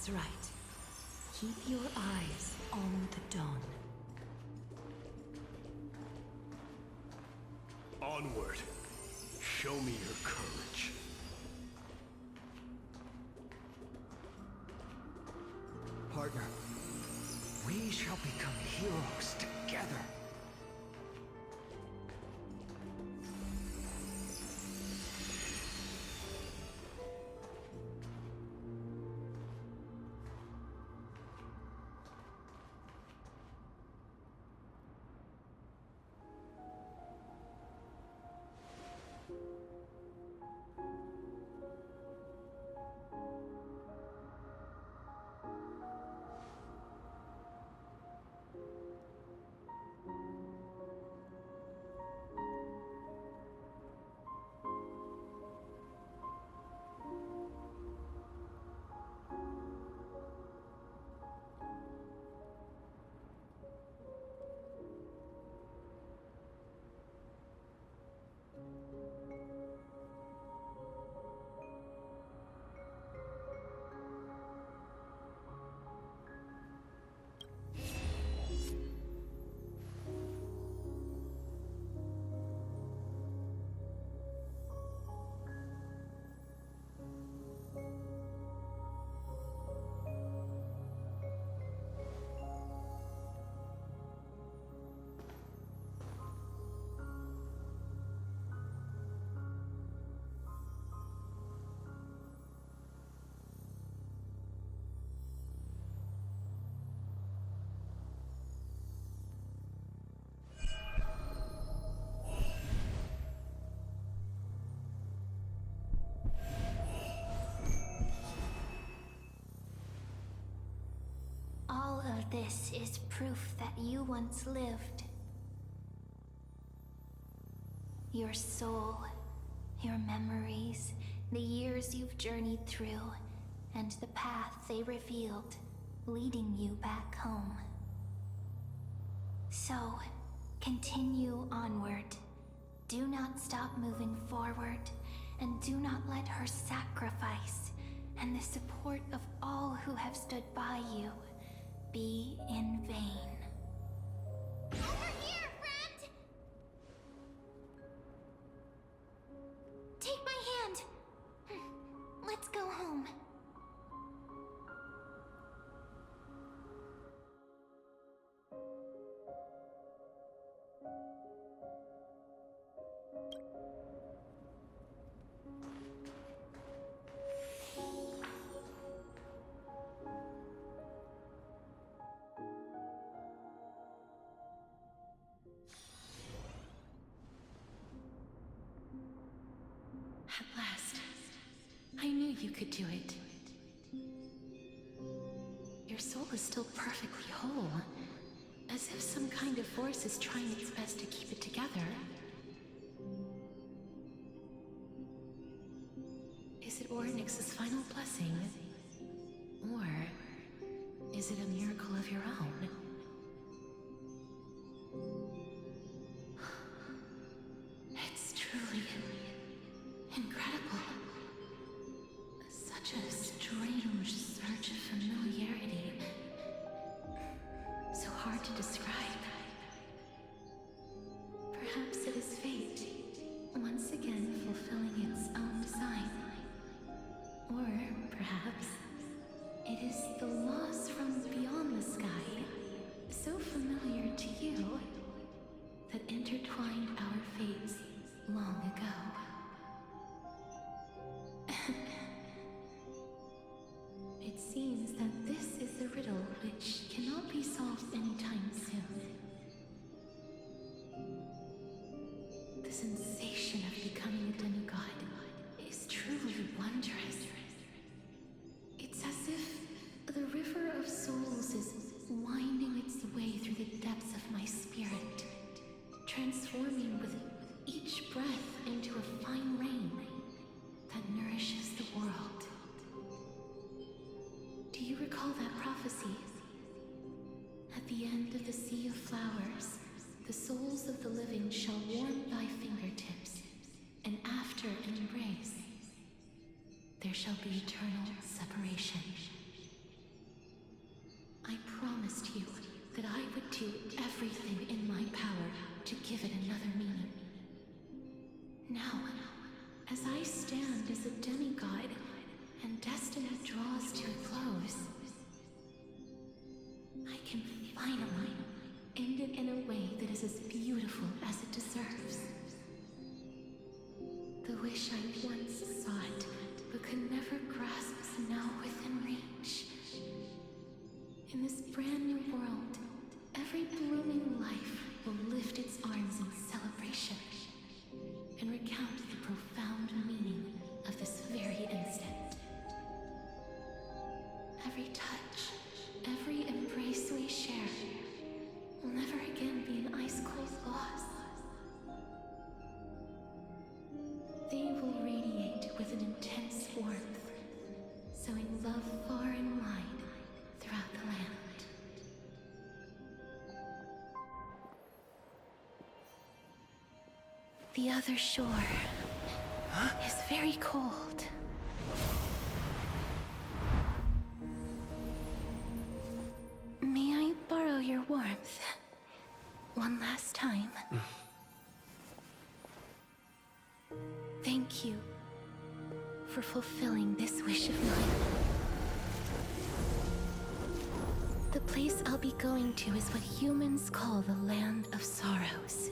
That's right. Keep your eyes on the dawn. Onward. Show me your courage. Partner, we shall become heroes together. All of this is proof that you once lived. Your soul, your memories, the years you've journeyed through, and the path they revealed, leading you back home. So, continue onward. Do not stop moving forward, and do not let her sacrifice and the support of all who have stood by you be in vain. Over here, friend! Take my hand! Let's go home. At last. I knew you could do it. Your soul is still perfectly whole. As if some kind of force is trying its best to keep it together. Is it Ornyx's final blessing? Or is it a miracle of your own? It's truly incredible. Such a strange surge of familiarity. So hard to describe. Perhaps it is fate, once again fulfilling its own design. Or perhaps it is the loss from beyond the sky, so familiar to you, that intertwined our fates long ago. It seems that this is the riddle which cannot be solved anytime soon. The sensation of becoming a demigod is truly wondrous. It's as if the river of souls is winding its way through the depths of my spirit, transforming with each breath into a fine rain that nourishes the world. Do you recall that prophecy? At the end of the sea of flowers, the souls of the living shall warm thy fingertips, and after an embrace, there shall be eternal separation. Now, as I stand as a demigod, and destiny draws to a close, I can finally end it in a way that is as beautiful as it deserves. The wish I once sought, but could never grasp, is now within reach. In this brand new world, every blooming life will lift its arms in celebration and recount the profound meaning of this very instant. Every touch, every embrace we share will never again be an ice-cold loss. They will radiate with an intense warmth, sowing love far and wide throughout the land. The other shore is very cold. May I borrow your warmth one last time? Thank you for fulfilling this wish of mine. The place I'll be going to is what humans call the Land of Sorrows.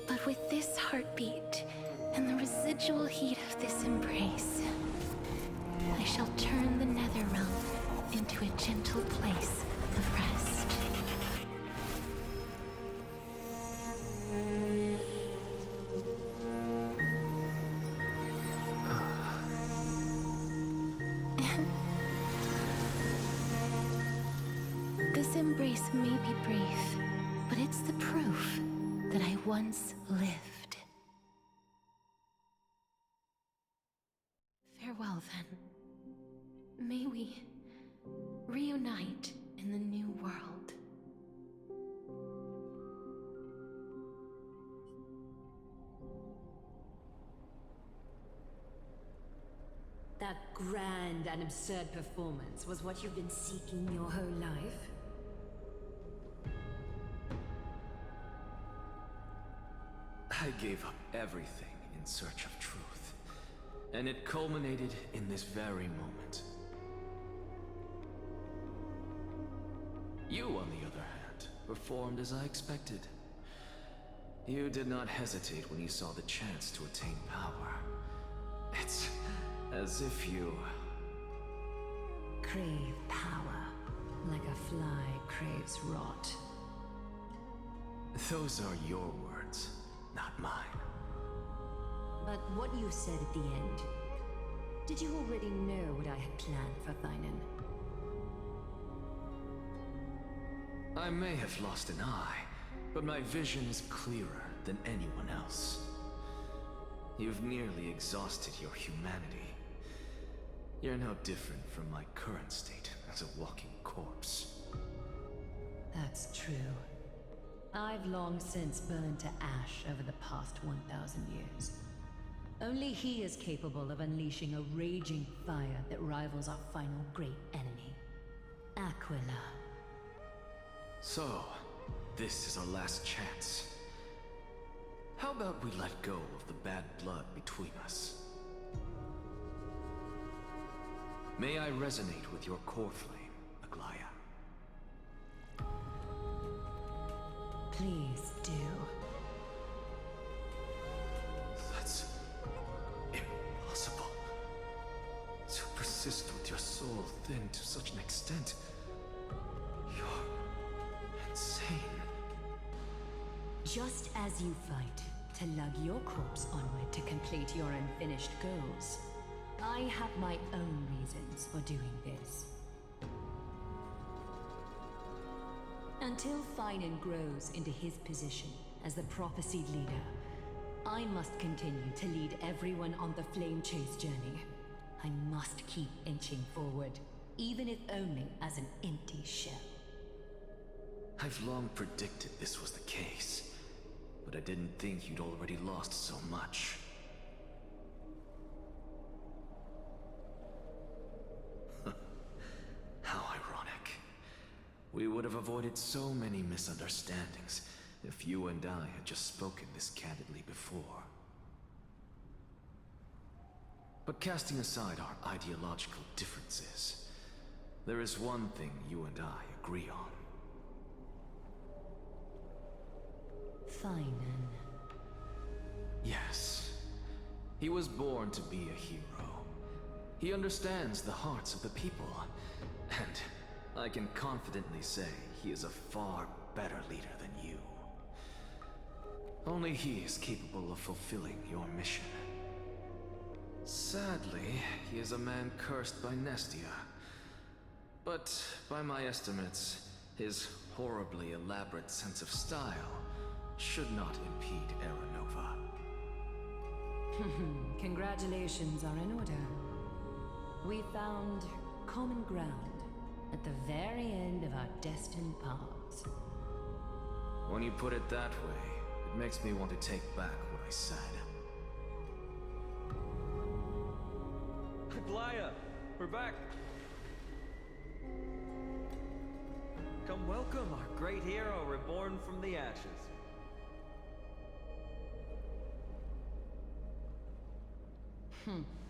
But with this heartbeat and the residual heat of this embrace, I shall turn the nether realm into a gentle place of rest. This embrace may be brief, but it's the proof that I once lived. Farewell, then. May we reunite in the new world. That grand and absurd performance was what you've been seeking your whole life? I gave up everything in search of truth, and it culminated in this very moment. You, on the other hand, performed as I expected. You did not hesitate when you saw the chance to attain power. It's as if you... Crave power, like a fly craves rot. Those are your words, not mine. But what you said at the end, did you already know what I had planned for Thainan? I may have lost an eye, but my vision is clearer than anyone else. You've nearly exhausted your humanity. You're no different from my current state as a walking corpse. That's true. I've long since burned to ash over the past 1,000 years. Only he is capable of unleashing a raging fire that rivals our final great enemy, Aquila. So, this is our last chance. How about we let go of the bad blood between us? May I resonate with your core flame, Aglaya? Please do. That's impossible. To persist with your soul thinned to such an extent. You're insane. Just as you fight to lug your corpse onward to complete your unfinished goals, I have my own reasons for doing this. Until Thainan grows into his position as the prophesied leader, I must continue to lead everyone on the flame chase journey. I must keep inching forward, even if only as an empty shell. I've long predicted this was the case, but I didn't think you'd already lost so much. How ironic. We would have avoided so many misunderstandings if you and I had just spoken this candidly before. But casting aside our ideological differences, there is one thing you and I agree on. Finan. Yes. He was born to be a hero. He understands the hearts of the people, and I can confidently say he is a far better leader than you. Only he is capable of fulfilling your mission. Sadly, he is a man cursed by Nestia. But by my estimates, his horribly elaborate sense of style should not impede Aranova. Congratulations are in order. We found common ground at the very end of our destined paths. When you put it that way, it makes me want to take back what I said. Glaya, we're back. Come welcome our great hero reborn from the ashes.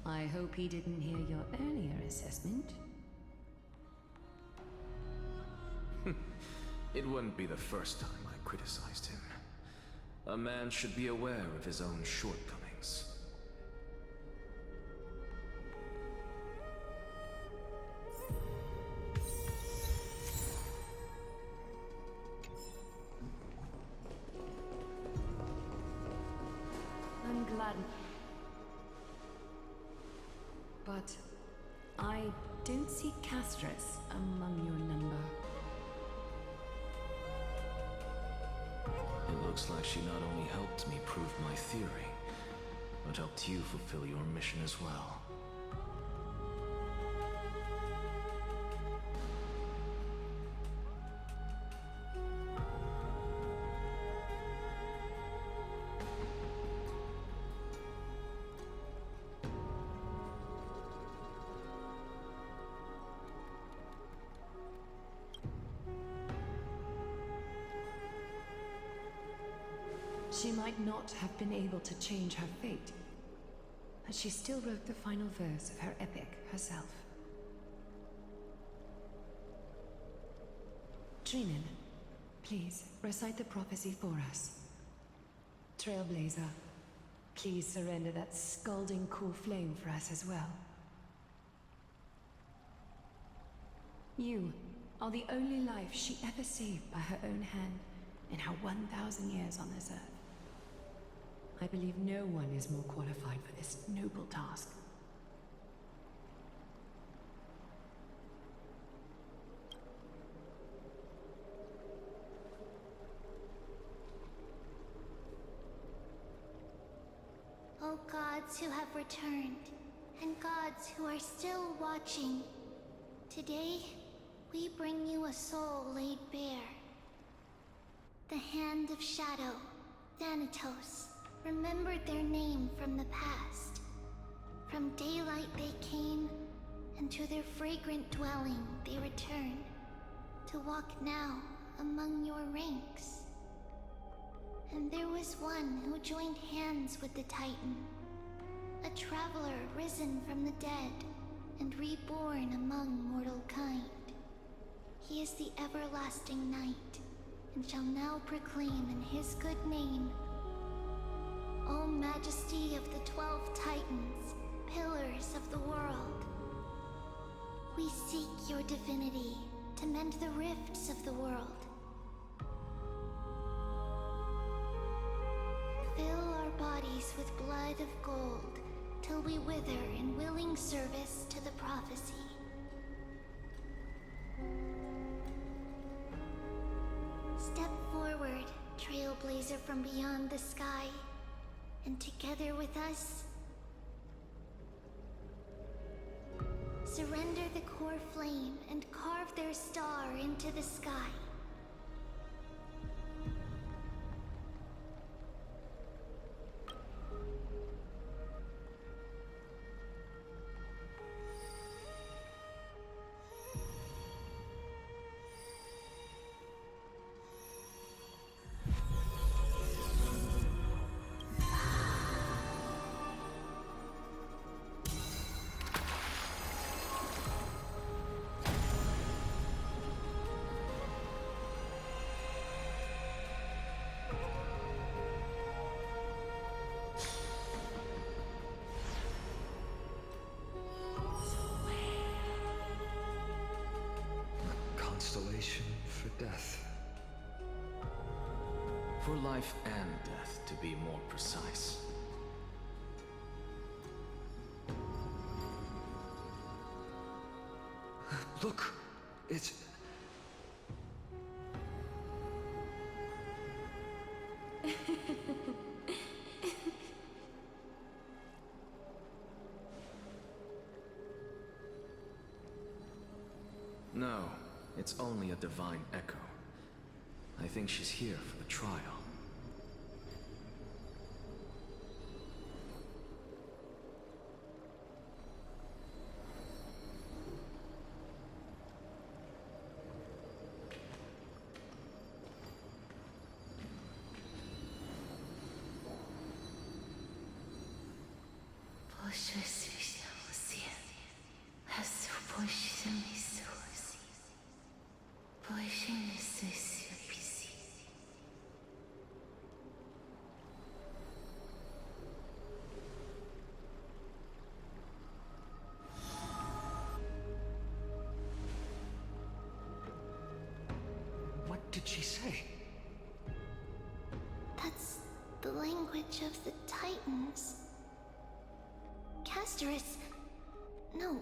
I hope he didn't hear your earlier assessment. It wouldn't be the first time I criticized him. A man should be aware of his own shortcomings. I'm glad. But I don't see Castris among your number. It looks like she not only helped me prove my theory, but helped you fulfill your mission as well. She might not have been able to change her fate, but she still wrote the final verse of her epic herself. Trinan, please recite the prophecy for us. Trailblazer, please surrender that scalding cool flame for us as well. You are the only life she ever saved by her own hand in her 1,000 years on this earth. I believe no one is more qualified for this noble task. O gods who have returned, and gods who are still watching, today we bring you a soul laid bare. The Hand of Shadow, Thanatos, remembered their name from the past. From daylight they came, and to their fragrant dwelling they return, to walk now among your ranks. And there was one who joined hands with the Titan, a traveler risen from the dead and reborn among mortal kind. He is the everlasting night, and shall now proclaim in his good name, O Majesty of the 12 Titans, pillars of the world. We seek your divinity to mend the rifts of the world. Fill our bodies with blood of gold, till we wither in willing service to the prophecy. Step forward, trailblazer from beyond the sky, and together with us, surrender the core flame and carve their star into the sky. preparation for death. For life and death, to be more precise. Look, it's... No, it's only a divine echo. I think she's here for the trial. What did she say? That's the language of the Titans. Castorus... No.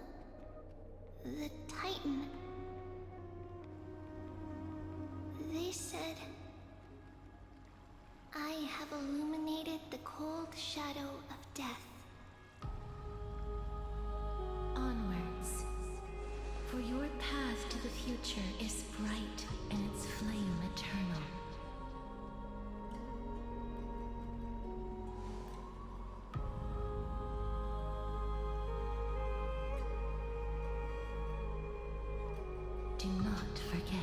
The Titan. They said... I have illuminated the cold shadow of death. Onwards. For your path to the future is bright and its flame eternal. Do not forget.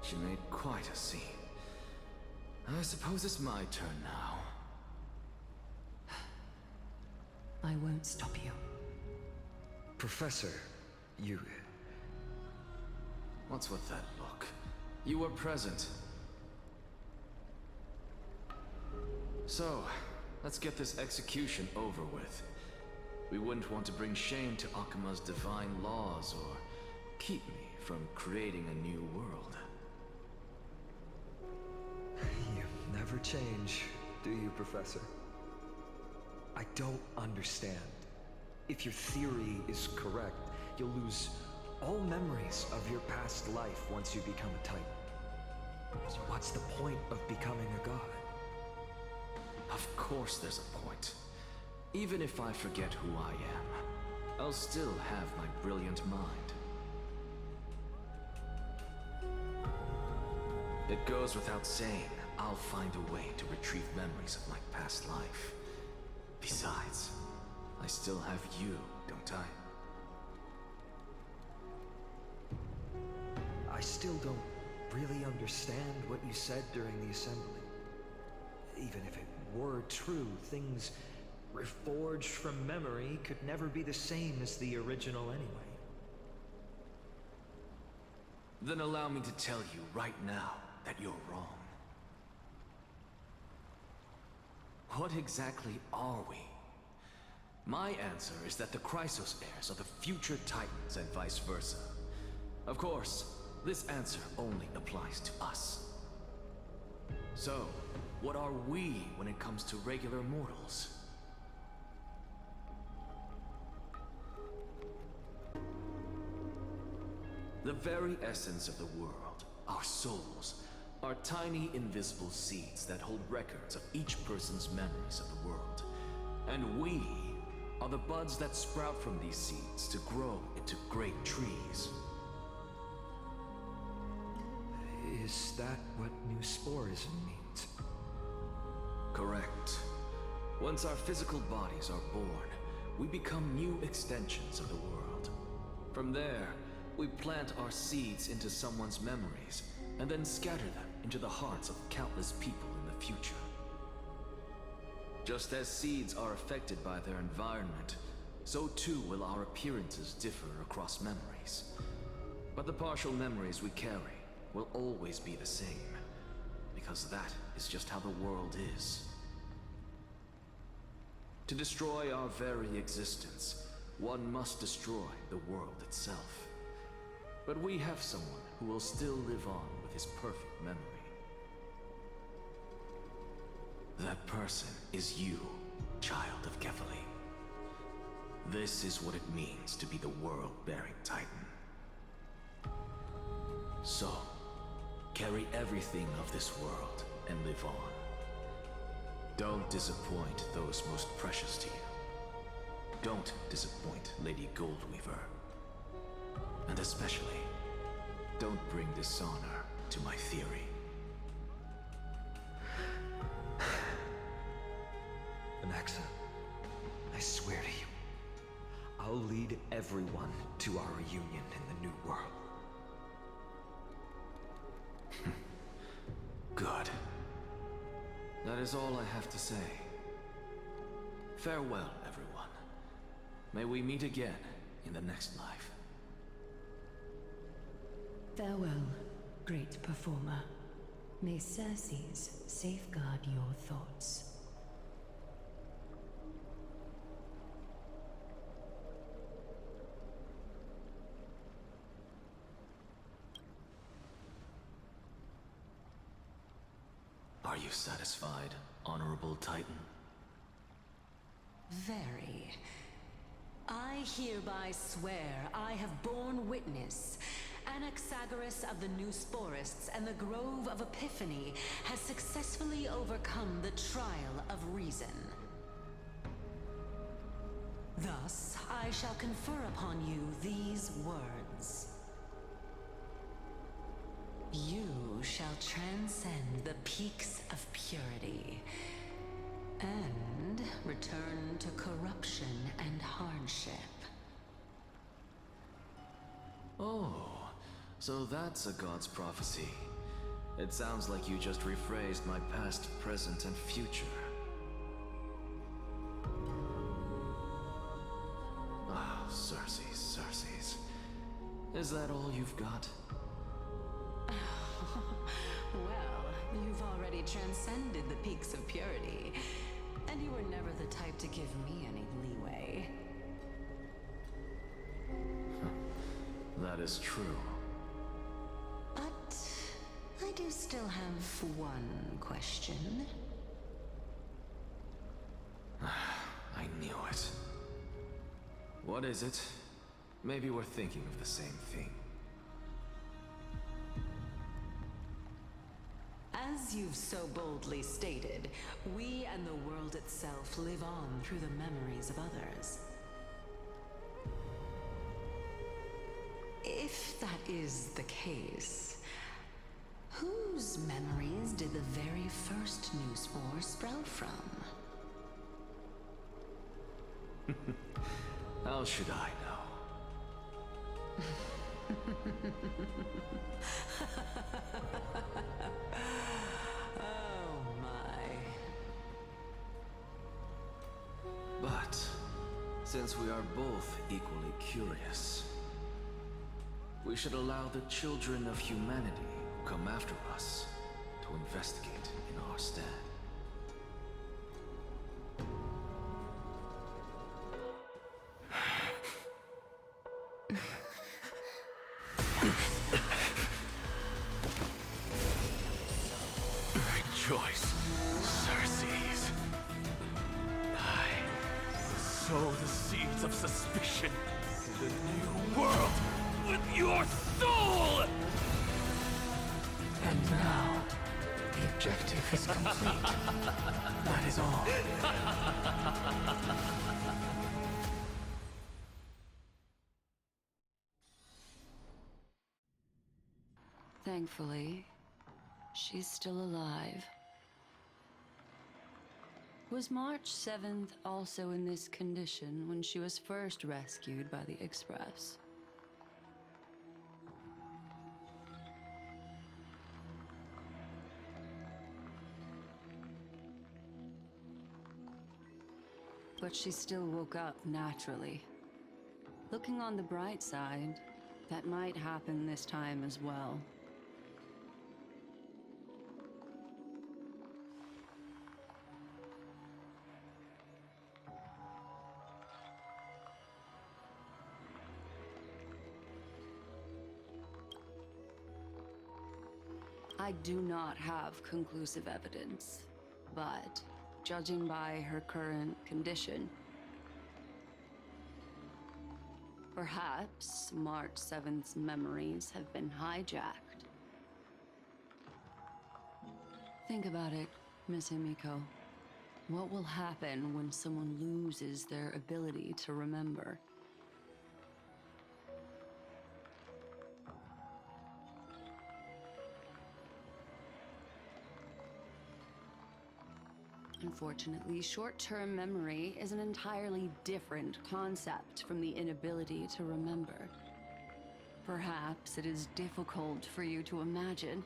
She made quite a scene. I suppose it's my turn now. I won't stop you. Professor, you... What's with that look? You were present. So, let's get this execution over with. We wouldn't want to bring shame to Akuma's divine laws or keep me from creating a new world. You never change, do you, Professor? I don't understand. If your theory is correct, you'll lose all memories of your past life once you become a Titan. So what's the point of becoming a god? Of course there's a point. Even if I forget who I am, I'll still have my brilliant mind. It goes without saying, I'll find a way to retrieve memories of my past life. Besides, I still have you, don't I? I still don't really understand what you said during the assembly. Even if it were true, things reforged from memory could never be the same as the original anyway. Then allow me to tell you right now that you're wrong. What exactly are we? My answer is that the Chrysos heirs are the future Titans and vice versa. Of course, this answer only applies to us. So, what are we when it comes to regular mortals? The very essence of the world, our souls, are tiny invisible seeds that hold records of each person's memories of the world. And we are the buds that sprout from these seeds to grow into great trees. Is that what new sporism means? Correct. Once our physical bodies are born, we become new extensions of the world. From there, we plant our seeds into someone's memories, and then scatter them into the hearts of countless people in the future. Just as seeds are affected by their environment, so too will our appearances differ across memories. But the partial memories we carry will always be the same, because that is just how the world is. To destroy our very existence, one must destroy the world itself. But we have someone who will still live on with his perfect memory. That person is you, child of Kefali. This is what it means to be the world-bearing Titan. So, carry everything of this world and live on. Don't disappoint those most precious to you. Don't disappoint Lady Goldweaver. And especially, don't bring dishonor to my theory. Anaxa, I swear to you, I'll lead everyone to our reunion in the new world. Good. That is all I have to say. Farewell, everyone. May we meet again in the next life. Farewell, great performer. May Circes safeguard your thoughts. Are you satisfied, Honorable Titan? Very. I hereby swear I have borne witness. Anaxagoras of the New Sporists and the Grove of Epiphany has successfully overcome the trial of reason. Thus, I shall confer upon you these words. You shall transcend the peaks of purity and return to corruption and hardship. Oh, so that's a god's prophecy. It sounds like you just rephrased my past, present, and future. Ah, Circes. Is that all you've got? Well, you've already transcended the peaks of purity, and you were never the type to give me any leeway. That is true. But I do still have one question. I knew it. What is it? Maybe we're thinking of the same thing. As you've so boldly stated, we and the world itself live on through the memories of others. If that is the case, whose memories did the very first new spore sprout from? How should I know? Oh my. But, since we are both equally curious, we should allow the children of humanity who come after us to investigate in our stead. Rejoice, Circes. I sow the seeds of suspicion in the new world with your soul! And now, the objective is complete. That is all. Thankfully, she's still alive. Was March 7th also in this condition when she was first rescued by the Express? But she still woke up naturally. Looking on the bright side, that might happen this time as well. I do not have conclusive evidence, but judging by her current condition, perhaps March 7th's memories have been hijacked. Think about it, Miss Himiko. What will happen when someone loses their ability to remember? Unfortunately, short-term memory is an entirely different concept from the inability to remember. Perhaps it is difficult for you to imagine,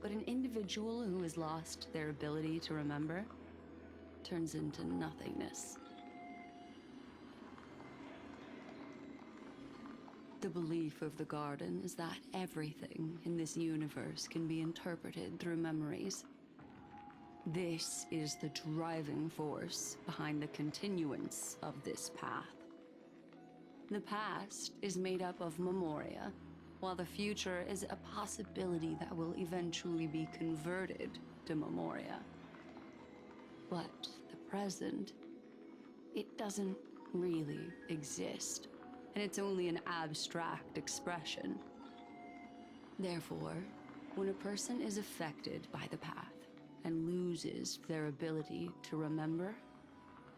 but an individual who has lost their ability to remember turns into nothingness. The belief of the Garden is that everything in this universe can be interpreted through memories. This is the driving force behind the continuance of this path. The past is made up of memoria, while the future is a possibility that will eventually be converted to memoria. But the present, it doesn't really exist, and it's only an abstract expression. Therefore, when a person is affected by the path and loses their ability to remember,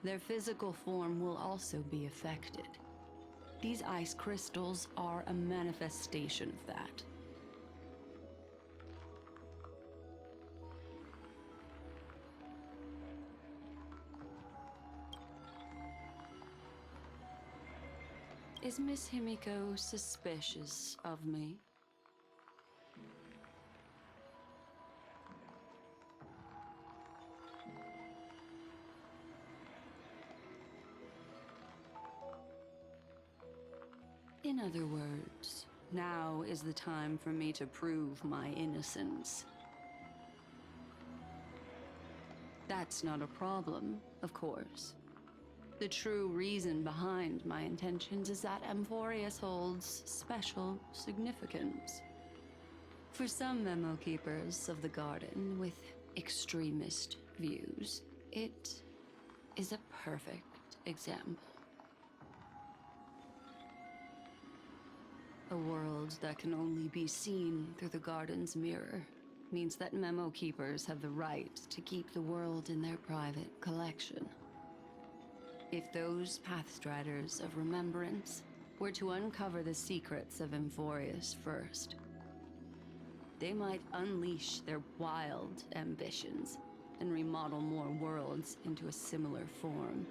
their physical form will also be affected. These ice crystals are a manifestation of that. Is Miss Himiko suspicious of me? In other words, now is the time for me to prove my innocence. That's not a problem, of course. The true reason behind my intentions is that Amphorius holds special significance. For some memo keepers of the Garden with extremist views, it is a perfect example. A world that can only be seen through the Garden's mirror means that memo keepers have the right to keep the world in their private collection. If those pathstriders of remembrance were to uncover the secrets of Amphorius first, they might unleash their wild ambitions and remodel more worlds into a similar form.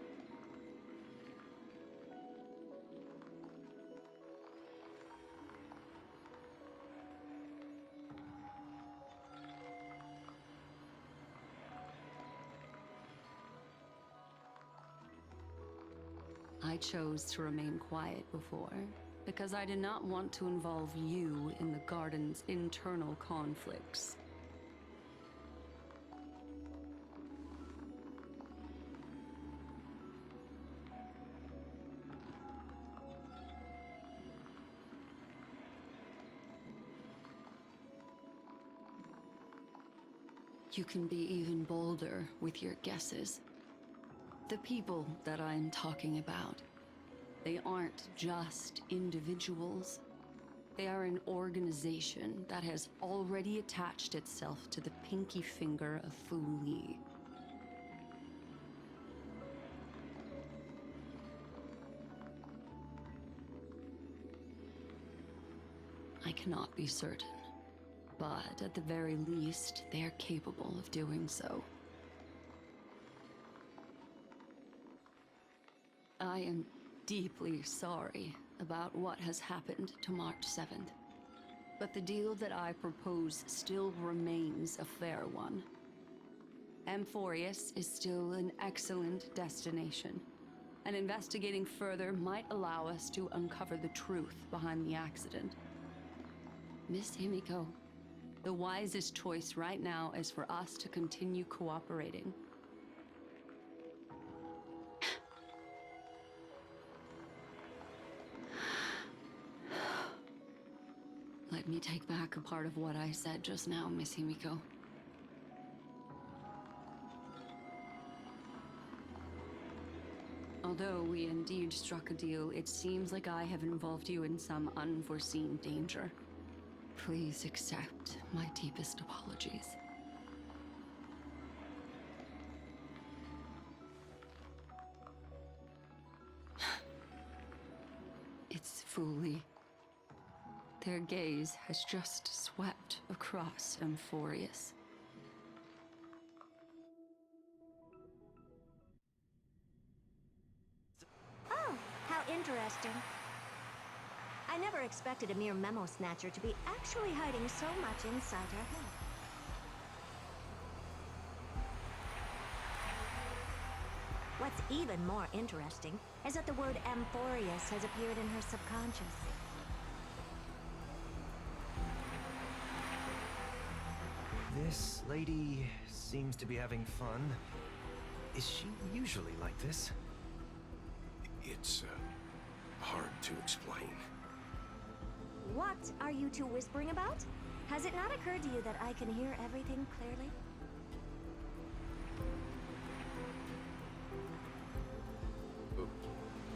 I chose to remain quiet before, because I did not want to involve you in the Garden's internal conflicts. You can be even bolder with your guesses. The people that I'm talking about, they aren't just individuals. They are an organization that has already attached itself to the pinky finger of Fu Li. I cannot be certain, but at the very least, they are capable of doing so. I am deeply sorry about what has happened to March 7th, but the deal that I propose still remains a fair one. Amphorius is still an excellent destination, and investigating further might allow us to uncover the truth behind the accident. Miss Himiko, the wisest choice right now is for us to continue cooperating. Let let me take back a part of what I said just now, Miss Himiko. Although we indeed struck a deal, it seems like I have involved you in some unforeseen danger. Please accept my deepest apologies. It's Fuli. Their gaze has just swept across Amphorius. Oh, how interesting. I never expected a mere memo snatcher to be actually hiding so much inside her head. What's even more interesting is that the word Amphorius has appeared in her subconscious. This lady seems to be having fun. Is she usually like this? It's, hard to explain. What are you two whispering about? Has it not occurred to you that I can hear everything clearly?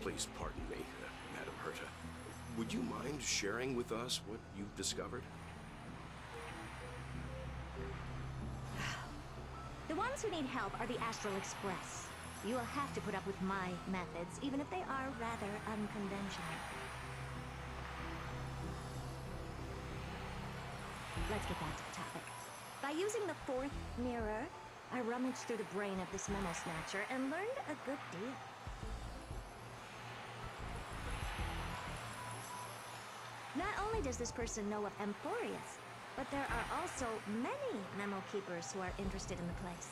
Please pardon me, Madam Herta. Would you mind sharing with us what you've discovered? The ones who need help are the Astral Express. You will have to put up with my methods, even if they are rather unconventional. Let's get back to the topic. By using the fourth mirror, I rummaged through the brain of this memo snatcher and learned a good deal. Not only does this person know of Amphorius, but there are also many memo keepers who are interested in the place.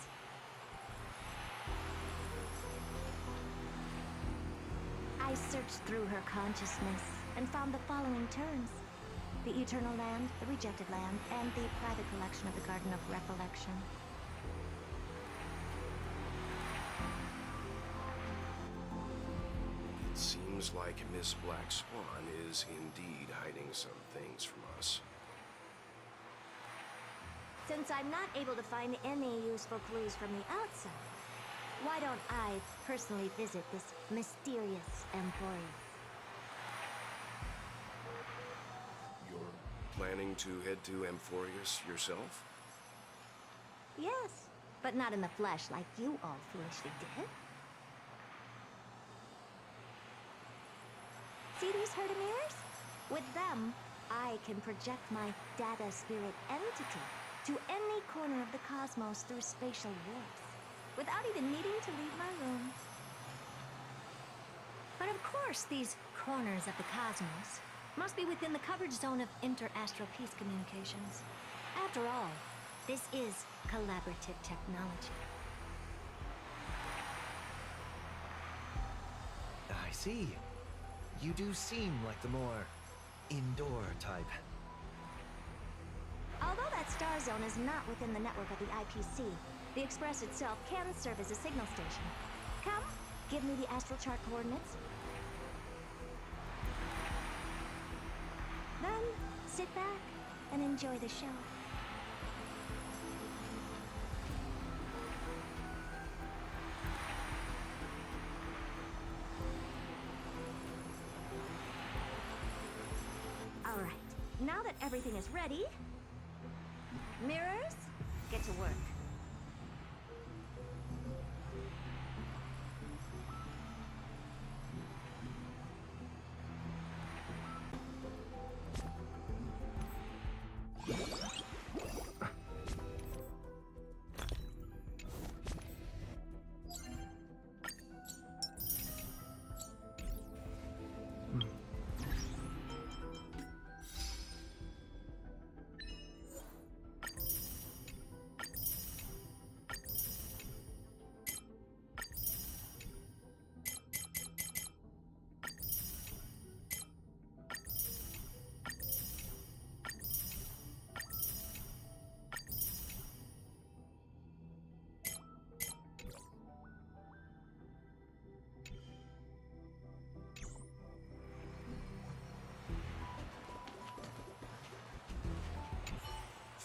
I searched through her consciousness and found the following terms: the Eternal Land, the Rejected Land, and the private collection of the Garden of Recollection. It seems like Miss Black Swan is indeed hiding some things from us. Since I'm not able to find any useful clues from the outside, why don't I personally visit this mysterious Amphorius? You're planning to head to Amphorius yourself? Yes, but not in the flesh like you all foolishly did. See these Hertamirs? With them, I can project my data spirit entity to any corner of the cosmos through spatial warps, without even needing to leave my room. But of course, these corners of the cosmos must be within the coverage zone of inter-astral peace communications. After all, this is collaborative technology. I see. You do seem like the more indoor type. Although that star zone is not within the network of the IPC, the Express itself can serve as a signal station. Come, give me the astral chart coordinates. Then, sit back and enjoy the show. All right, now that everything is ready, mirrors, get to work.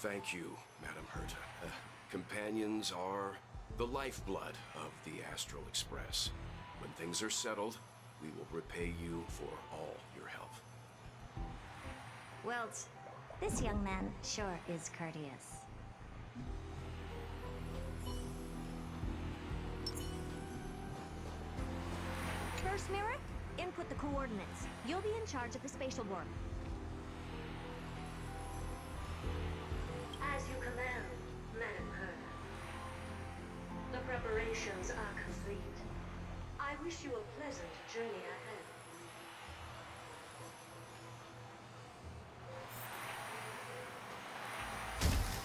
Thank you, Madam Herta. Companions are the lifeblood of the Astral Express. When things are settled, we will repay you for all your help. Well, this young man sure is courteous. First mirror, input the coordinates. You'll be in charge of the spatial warp. As you command, Madam Herta. The preparations are complete. I wish you a pleasant journey ahead.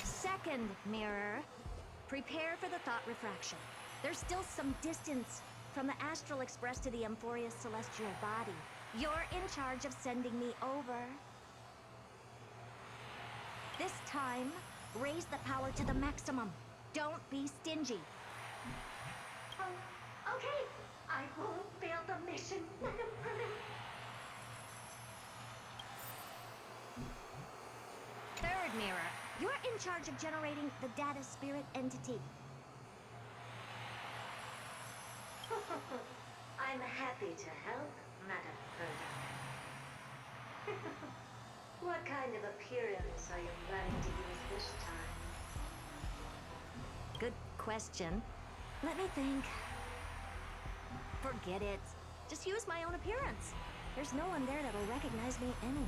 Second mirror, prepare for the thought refraction. There's still some distance from the Astral Express to the Amphoria's celestial body. You're in charge of sending me over. This time, raise the power to the maximum. Don't be stingy. Oh, okay. I won't fail the mission, Madam Herta. Third mirror, you're in charge of generating the data spirit entity. I'm happy to help, Madam Herta. What kind of appearance are you planning to use this time? Good question. Let me think. Forget it. Just use my own appearance. There's no one there that'll recognize me anyway.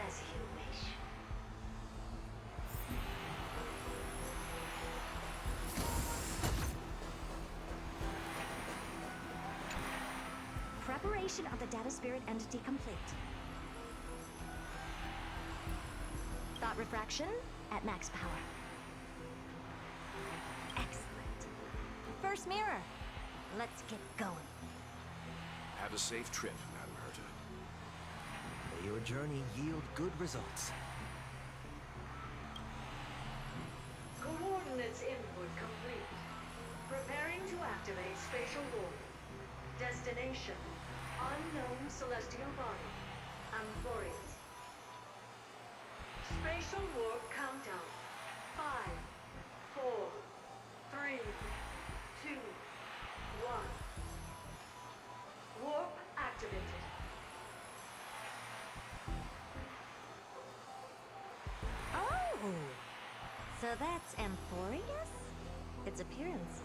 As you wish. Preparation of the data spirit entity complete. Thought refraction at max power. Excellent. First mirror. Let's get going. Have a safe trip, Madam Herta. May your journey yield good results. Coordinates input complete. Preparing to activate spatial warp. Destination: unknown celestial body. Amphorius. Spatial warp countdown. 5, 4, 3, 2, 1. Warp activated. Oh! So that's Amphorius? Its appearance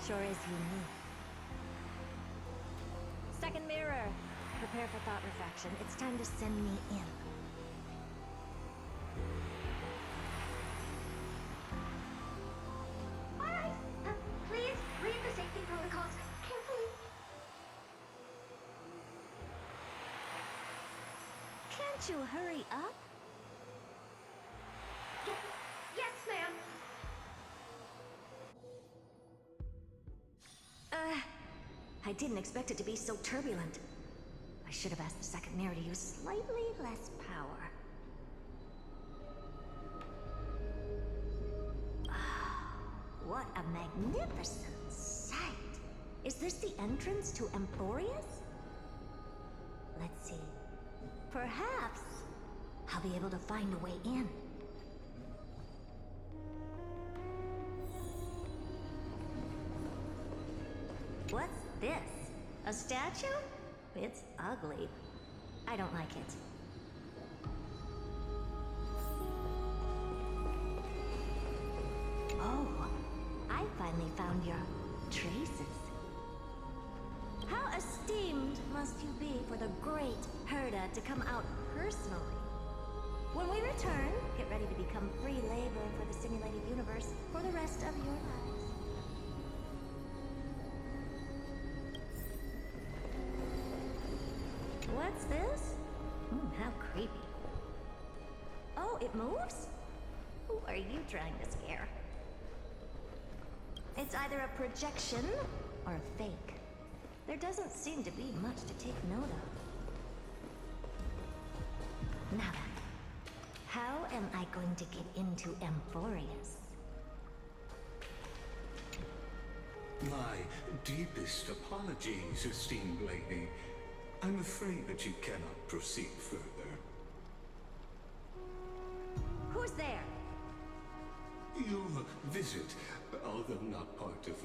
sure is unique. Second mirror. Prepare for thought refraction. It's time to send me in. Alright, please read the safety protocols carefully. Can't you hurry up? Yes, ma'am. I didn't expect it to be so turbulent. I should have asked the second mirror to use slightly less power. What a magnificent sight! Is this the entrance to Amphorius? Let's see. Perhaps I'll be able to find a way in. What's this? A statue? It's ugly. I don't like it. Oh, I finally found your traces. How esteemed must you be for the great Herta to come out personally? When we return, get ready to become free labor for the simulated universe for the rest of your lives. What's this? How creepy. Oh, it moves? Who are you trying to scare? It's either a projection or a fake. There doesn't seem to be much to take note of. Now then, how am I going to get into Amphorius? My deepest apologies, esteemed lady. I'm afraid that you cannot proceed further. Who's there? Your visit, although not part of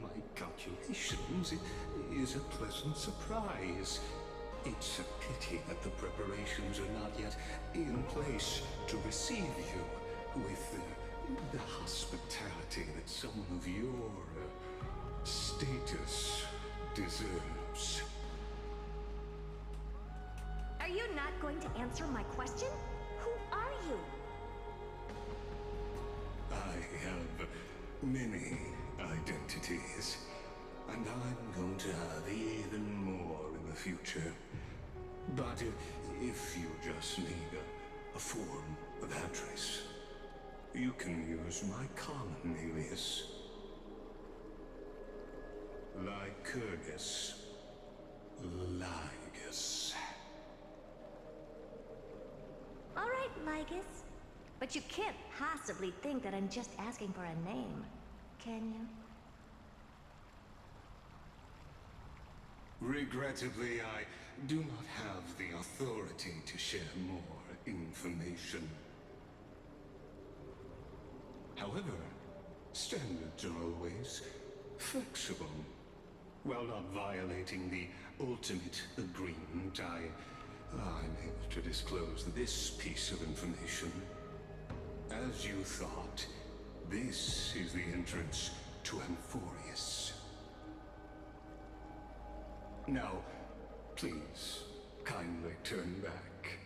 my calculations, is a pleasant surprise. It's a pity that the preparations are not yet in place to receive you with the hospitality that someone of your status deserves. Are you not going to answer my question? Who are you? I have many identities, and I'm going to have even more in the future. But if you just need a form of address, you can use my common alias. Lycurgus. Lygus. All right, Lygus. But you can't possibly think that I'm just asking for a name, can you? Regrettably, I do not have the authority to share more information. However, standards are always flexible. While not violating the ultimate agreement, I'm able to disclose this piece of information. As you thought, this is the entrance to Amphorius. Now, please, kindly turn back.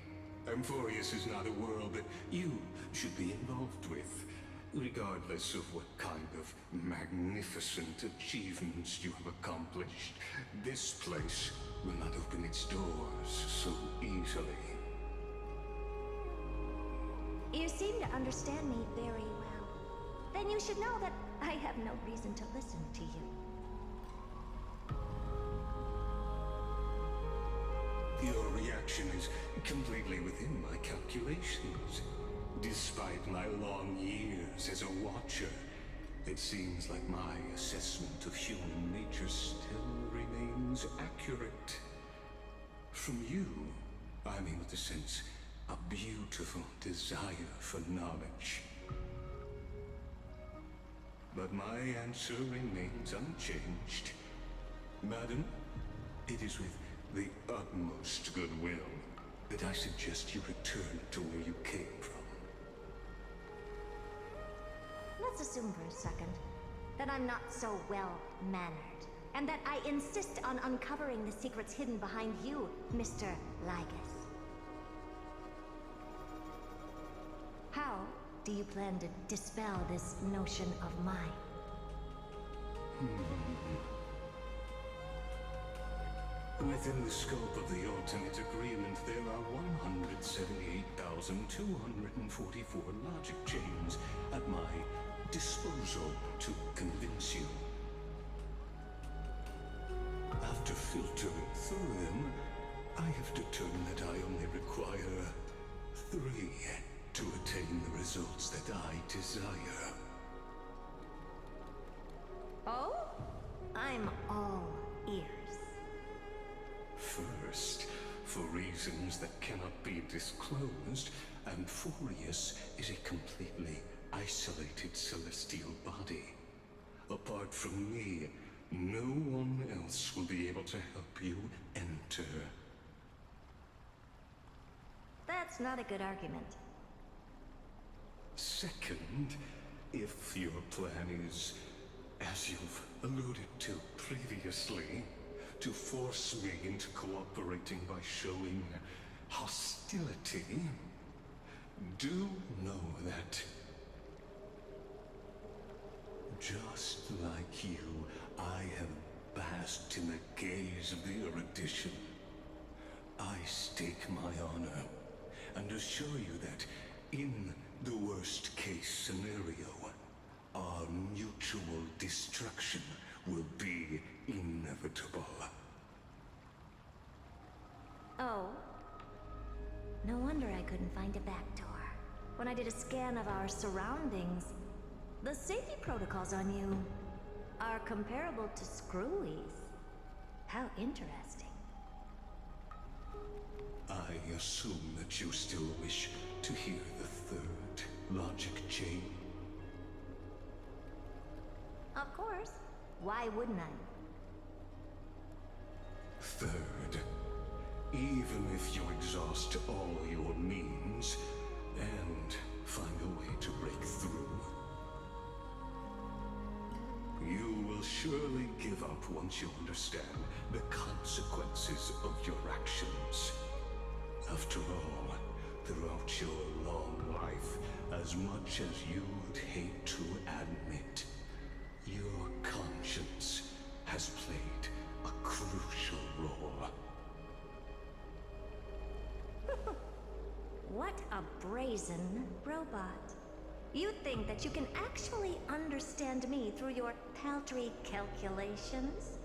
Amphorius is not a world that you should be involved with, regardless of what kind of magnificent achievements you have accomplished. This place will not open its doors so easily. You seem to understand me very well. Then you should know that I have no reason to listen to you. Your reaction is completely within my calculations. Despite my long years as a Watcher, it seems like my assessment of human nature still remains accurate. From you, I'm able to sense a beautiful desire for knowledge. But my answer remains unchanged. Madam, it is with the utmost goodwill that I suggest you return to where you came from. Let's assume for a second that I'm not so well-mannered, and that I insist on uncovering the secrets hidden behind you, Mr. Lygus. How do you plan to dispel this notion of mine? Within the scope of the ultimate agreement, there are 178,244 logic chains at my disposal to convince you. After filtering through them, I have determined that I only require 3 to attain the results that I desire. Oh? I'm all ears. First, for reasons that cannot be disclosed, Amphorius is a completely isolated celestial body. Apart from me, no one else will be able to help you enter. That's not a good argument. Second, if your plan is, as you've alluded to previously, to force me into cooperating by showing hostility, do know that, just like you, I have basked in the gaze of the erudition. I stake my honor and assure you that, in the worst-case scenario, our mutual destruction will be inevitable. Oh? No wonder I couldn't find a back door. When I did a scan of our surroundings, the safety protocols on you are comparable to Screwy's. How interesting. I assume that you still wish to hear the third logic chain. Of course. Why wouldn't I? Third, even if you exhaust all your means and find a way to break through, you will surely give up once you understand the consequences of your actions. After all, throughout your long life, as much as you'd hate to admit, your conscience has played a crucial role. What a brazen robot. You think that you can actually understand me through your paltry calculations?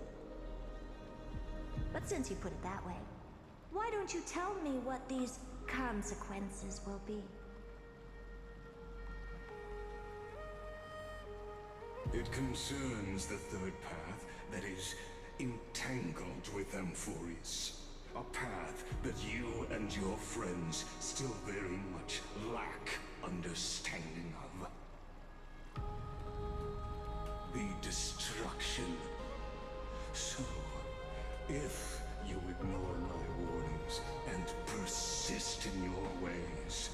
But since you put it that way, why don't you tell me what these consequences will be? It concerns the third path that is entangled with Amphoris. A path that you and your friends still very much lack understanding of. The destruction. So, if you ignore my warnings and persist in your ways,